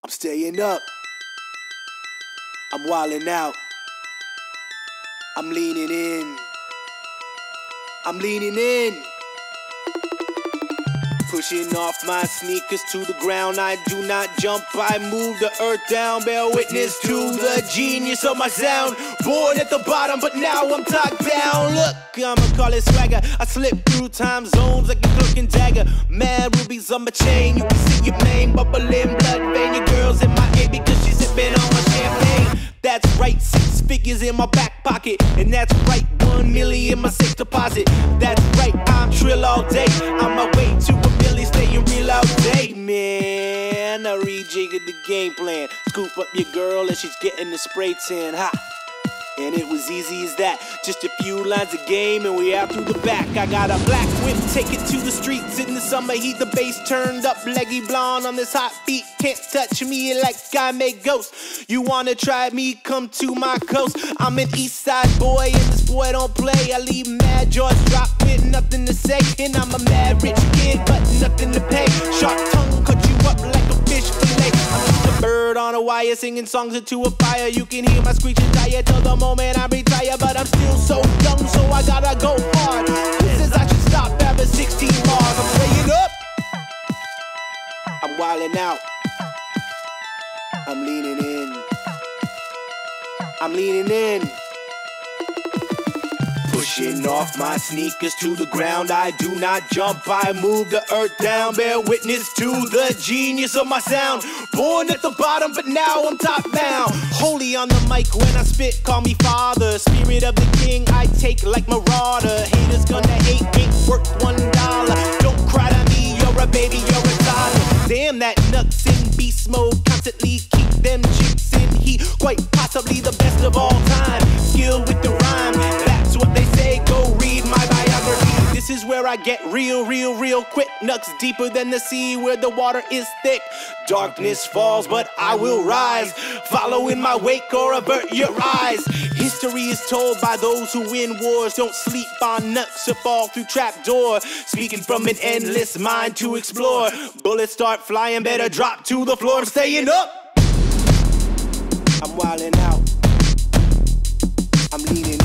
I'm staying up. I'm wildin' out. I'm leaning in. I'm leaning in. Pushing off my sneakers to the ground. I do not jump, I move the earth down. Bear witness to the genius of my sound. Born at the bottom, but now I'm top down. Look, I'ma call it swagger. I slip through time zones like a cloak and dagger. Mad rubies on my chain. You can see your name bubbling, blood vein. Your girl's in my head because she's sipping on my champagne. That's right, 6 figures in my back pocket. And that's right, 1 million in my safe deposit. That's right, I'm trill all day. On my way to a million, staying real all day, man. I rejiggered the game plan. Scoop up your girl and she's getting the spray tan. Ha! And it was easy as that. Just a few lines of game and we out through the back. I got a black whip, take it to the streets. In the summer heat, the bass turned up. Leggy blonde on this hot beat. Can't touch me like I make ghosts. You wanna try me, come to my coast. I'm an east side boy and this boy don't play. I leave mad jaws drop with nothing to say. And I'm a mad rich kid but nothing to pay. Sharp tongue cut you up like a fish fillet. I'm just a bird on a wire singing songs into a fire. You can hear my screeching tire till the moment I retire. But I'm still so young, so I gotta go hard. This is I should stop after 16 bars. I'm staying up. I'm wildin' out. I'm leaning in. I'm leaning in. Pushing off my sneakers to the ground. I do not jump, I move the earth down. Bear witness to the genius of my sound. Born at the bottom, but now I'm top bound. Holy on the mic when I spit, call me father. Spirit of the king, I take like marauder. Haters gonna hate, ain't worth $1. Don't cry to me, you're a baby, you're a toddler. Damn, that nuts in beast mode. Constantly keep them chicks in heat. Quite possibly the best of all time. Skill with the rhyme, that's what they say. Go read my biography. This is where I get real quick. Nuts deeper than the sea where the water is thick. Darkness falls, but I will rise. Follow in my wake or avert your eyes. History is told by those who win wars. Don't sleep on nuts or fall through trapdoor. Speaking from an endless mind to explore. Bullets start flying, better drop to the floor. I'm staying up. I'm wildin' out. I'm leaning